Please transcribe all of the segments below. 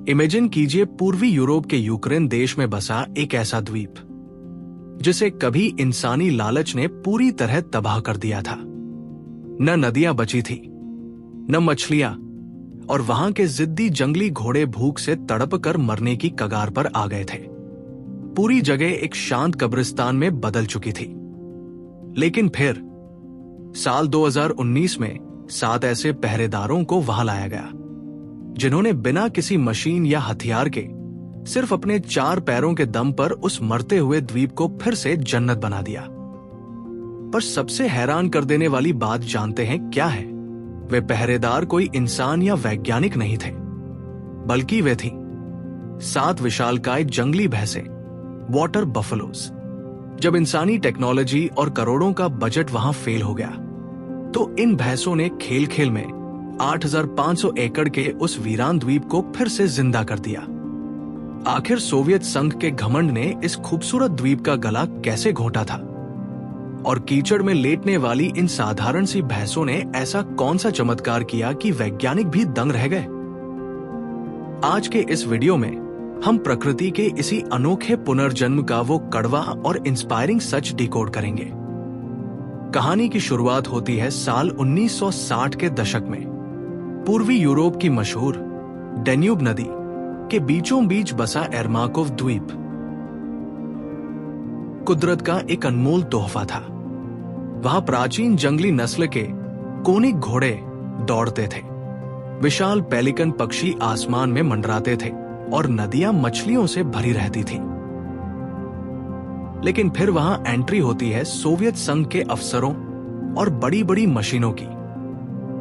Imagine कीजिए पूर्वी Europe के यूक्रेन देश में बसा एक ऐसा द्वीप जिसे कभी इंसानी लालच ने पूरी तरह तबाह कर दिया था। न नदियां बची थी, न मछलियां, और वहां के जिद्दी जंगली घोड़े भूख से तड़प कर मरने की कगार पर आ गए थे। पूरी जगह एक शांत कब्रिस्तान में बदल चुकी थी। लेकिन फिर साल 2019 में 7 ऐसे पहरेदारों को वहां लाया गया जिन्होंने बिना किसी मशीन या हथियार के सिर्फ अपने 4 पैरों के दम पर उस मरते हुए द्वीप को फिर से जन्नत बना दिया। पर सबसे हैरान कर देने वाली बात जानते हैं क्या है? वे पहरेदार कोई इंसान या वैज्ञानिक नहीं थे, बल्कि वे थीं 7 विशालकाय जंगली भैंसें, वाटर बफलोज। जब इंसानी टेक्नोलॉजी और करोड़ों का बजट वहां फेल हो गया, तो इन भैंसों ने खेल खेल में 8,500 एकड़ के उस वीरान द्वीप को फिर से जिंदा कर दिया। आखिर सोवियत संघ के घमंड ने इस खूबसूरत द्वीप का गला कैसे घोंटा था? और कीचड़ में लेटने वाली इन साधारण सी भैंसों ने ऐसा कौन सा चमत्कार किया कि वैज्ञानिक भी दंग रह गए? आज के इस वीडियो में हम प्रकृति के इसी अनोखे पुनर्जन्म का वो कड़वा और इंस्पायरिंग सच डिकोड करेंगे। कहानी की शुरुआत होती है साल 1960 के दशक में। पूर्वी यूरोप की मशहूर डेन्यूब नदी के बीचों बीच बसा एर्माकोव द्वीप कुदरत का एक अनमोल तोहफा था। वहां प्राचीन जंगली नस्ल के कोनिक घोड़े दौड़ते थे, विशाल पेलिकन पक्षी आसमान में मंडराते थे और नदियां मछलियों से भरी रहती थीं। लेकिन फिर वहां एंट्री होती है सोवियत संघ के अफसरों और बड़ी बड़ी मशीनों की।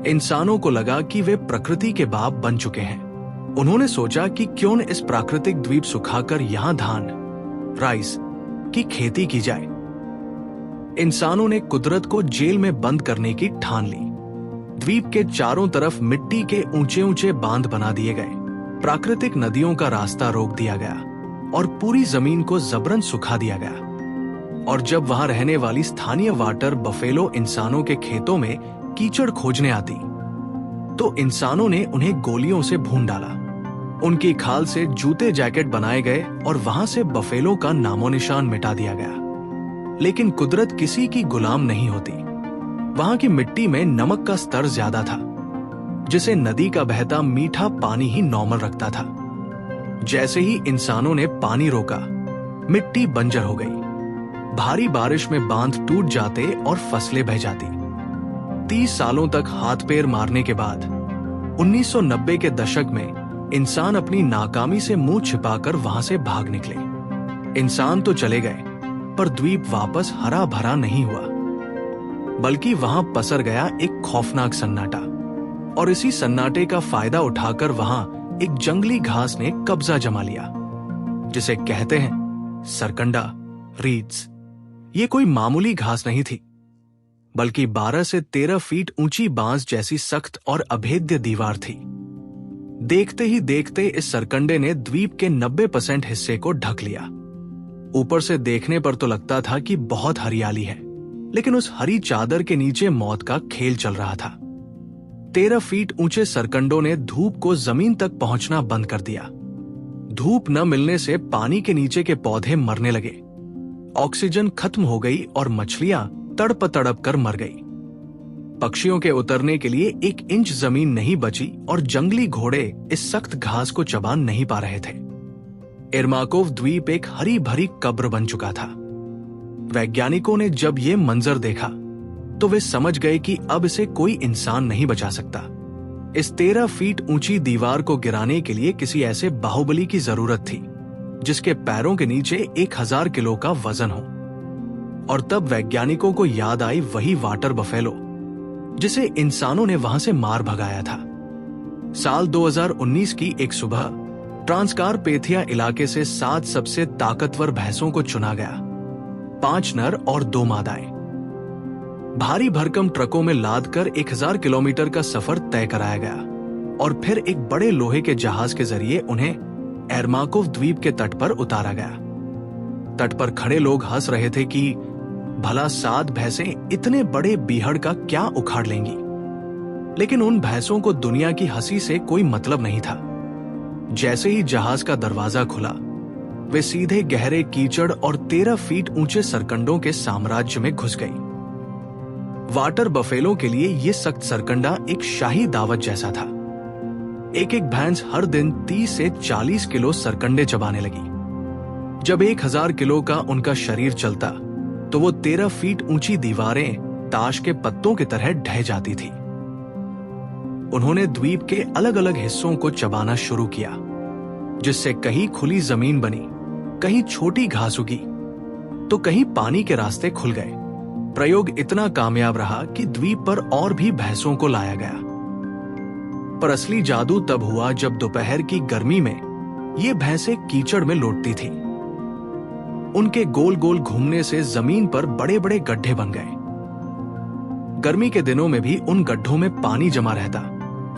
इंसानों को लगा कि वे प्रकृति के बाप बन चुके हैं। उन्होंने सोचा कि क्यों न इस प्राकृतिक द्वीप सुखाकर यहां धान, राइस की खेती की जाए। इंसानों ने कुदरत को जेल में बंद करने की ठान ली। द्वीप के चारों तरफ मिट्टी के ऊंचे ऊंचे बांध बना दिए गए, प्राकृतिक नदियों का रास्ता रोक दिया गया और पूरी जमीन को जबरन सुखा दिया गया। और जब वहां रहने वाली स्थानीय वाटर बफेलो इंसानों के खेतों में कीचड़ खोजने आती, तो इंसानों ने उन्हें गोलियों से भून डाला। उनकी खाल से जूते जैकेट बनाए गए और वहां से बफेलो का नामो निशान मिटा दिया गया। लेकिन कुदरत किसी की गुलाम नहीं होती। वहां की मिट्टी में नमक का स्तर ज्यादा था, जिसे नदी का बहता मीठा पानी ही नॉर्मल रखता था। जैसे ही इंसानों ने पानी रोका, मिट्टी बंजर हो गई। भारी बारिश में बांध टूट जाते और फसलें बह जाती। 30 सालों तक हाथ पैर मारने के बाद 1990 के दशक में इंसान अपनी नाकामी से मुंह छिपाकर वहां से भाग निकले। इंसान तो चले गए, पर द्वीप वापस हरा भरा नहीं हुआ, बल्कि वहां पसर गया एक खौफनाक सन्नाटा। और इसी सन्नाटे का फायदा उठाकर वहां एक जंगली घास ने कब्जा जमा लिया, जिसे कहते हैं सरकंडा रीड्स। ये कोई मामूली घास नहीं थी, बल्कि 12 से 13 फीट ऊंची बांस जैसी सख्त और अभेद्य दीवार थी। देखते ही देखते इस सरकंडे ने द्वीप के 90% हिस्से को ढक लिया। ऊपर से देखने पर तो लगता था कि बहुत हरियाली है, लेकिन उस हरी चादर के नीचे मौत का खेल चल रहा था। 13 फीट ऊंचे सरकंडों ने धूप को जमीन तक पहुंचना बंद कर दिया। धूप न मिलने से पानी के नीचे के पौधे मरने लगे, ऑक्सीजन खत्म हो गई और मछलियां तड़प तड़प कर मर गई। पक्षियों के उतरने के लिए 1 इंच जमीन नहीं बची और जंगली घोड़े इस सख्त घास को चबा नहीं पा रहे थे। एर्माकोव द्वीप एक हरी भरी कब्र बन चुका था। वैज्ञानिकों ने जब ये मंजर देखा, तो वे समझ गए कि अब इसे कोई इंसान नहीं बचा सकता। इस 13 फीट ऊंची दीवार को गिराने के लिए किसी ऐसे बाहुबली की जरूरत थी, जिसके पैरों के नीचे 1000 किलो का वजन हो। और तब वैज्ञानिकों को याद आई वही वाटर बफेलो, जिसे इंसानों ने वहां से मार भगाया था। साल 2019 की एक सुबह ट्रांसकारपेथिया इलाके से 7 सबसे ताकतवर भैंसों को चुना गया, 5 नर और 2 मादाएं। भारी भरकम ट्रकों में लादकर 1000 किलोमीटर का सफर तय कराया गया और फिर एक बड़े लोहे के जहाज के जरिए उन्हें एर्माकोव द्वीप के तट पर उतारा गया। तट पर खड़े लोग हंस रहे थे कि भला 7 भैंसें इतने बड़े बीहड़ का क्या उखाड़ लेंगी। लेकिन उन भैंसों को दुनिया की हंसी से कोई मतलब नहीं था। जैसे ही जहाज का दरवाजा खुला, वे सीधे गहरे कीचड़ और 13 फीट ऊंचे सरकंडों के साम्राज्य में घुस गई। वाटर बफेलो के लिए यह सख्त सरकंडा एक शाही दावत जैसा था। एक एक भैंस हर दिन 30 से 40 किलो सरकंडे चबाने लगी। जब 1000 किलो का उनका शरीर चलता तो वो 13 फीट ऊंची दीवारें ताश के पत्तों की तरह ढह जाती थी। उन्होंने द्वीप के अलग अलग हिस्सों को चबाना शुरू किया, जिससे कहीं खुली जमीन बनी, कहीं छोटी घास उगी, तो कहीं पानी के रास्ते खुल गए। प्रयोग इतना कामयाब रहा कि द्वीप पर और भी भैंसों को लाया गया। पर असली जादू तब हुआ जब दोपहर की गर्मी में ये भैंसें कीचड़ में लौटती थी। उनके गोल गोल घूमने से जमीन पर बड़े बड़े गड्ढे बन गए। गर्मी के दिनों में भी उन गड्ढों में पानी जमा रहता,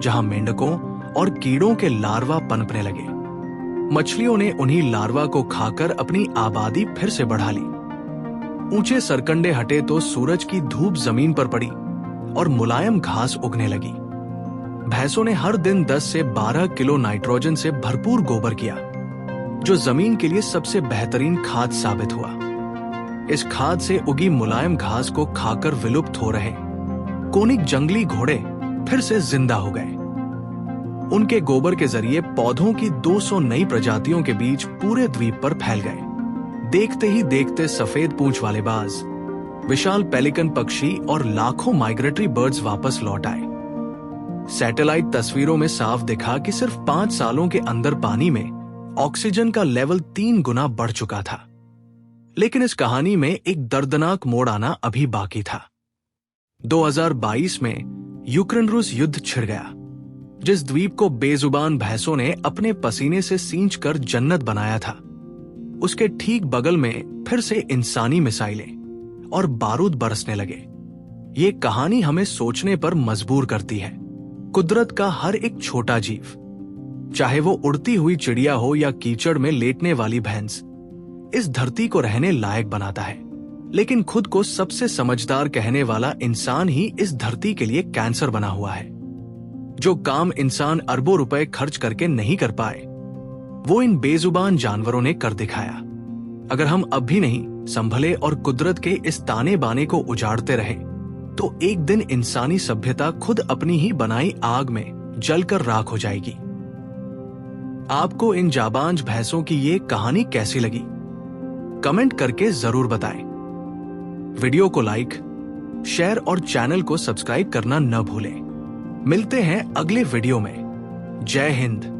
जहां मेंढकों और कीड़ों के लार्वा पनपने लगे। मछलियों ने उन्हीं लार्वा को खाकर अपनी आबादी फिर से बढ़ा ली। ऊंचे सरकंडे हटे तो सूरज की धूप जमीन पर पड़ी और मुलायम घास उगने लगी। भैंसों ने हर दिन 10 से 12 किलो नाइट्रोजन से भरपूर गोबर किया, जो जमीन के लिए सबसे बेहतरीन खाद साबित हुआ। इस खाद से उगी मुलायम घास को खाकर विलुप्त हो रहे कोनिक जंगली घोड़े फिर से जिंदा हो गए। उनके गोबर के जरिए पौधों की 200 नई प्रजातियों के बीज पूरे द्वीप पर फैल गए। देखते ही देखते सफेद पूंछ वाले बाज, विशाल पेलिकन पक्षी और लाखों माइग्रेटरी बर्ड्स वापस लौट आए। सैटेलाइट तस्वीरों में साफ दिखा कि सिर्फ 5 सालों के अंदर पानी में ऑक्सीजन का लेवल 3 गुना बढ़ चुका था। लेकिन इस कहानी में एक दर्दनाक मोड़ आना अभी बाकी था। 2022 में यूक्रेन रूस युद्ध छिड़ गया, जिस द्वीप को बेजुबान भैंसों ने अपने पसीने से सींचकर जन्नत बनाया था। उसके ठीक बगल में फिर से इंसानी मिसाइलें और बारूद बरसने लगे। ये कहानी हमें सोचने पर मजबूर करती है। कुदरत का हर एक छोटा जीव, चाहे वो उड़ती हुई चिड़िया हो या कीचड़ में लेटने वाली भैंस, इस धरती को रहने लायक बनाता है। लेकिन खुद को सबसे समझदार कहने वाला इंसान ही इस धरती के लिए कैंसर बना हुआ है। जो काम इंसान अरबों रुपए खर्च करके नहीं कर पाए, वो इन बेजुबान जानवरों ने कर दिखाया। अगर हम अब भी नहीं संभले और कुदरत के इस ताने बाने को उजाड़ते रहे, तो एक दिन इंसानी सभ्यता खुद अपनी ही बनाई आग में जलकर राख हो जाएगी। आपको इन जाबांज भैंसों की ये कहानी कैसी लगी? कमेंट करके जरूर बताएं। वीडियो को लाइक, शेयर और चैनल को सब्सक्राइब करना न भूलें। मिलते हैं अगले वीडियो में। जय हिंद।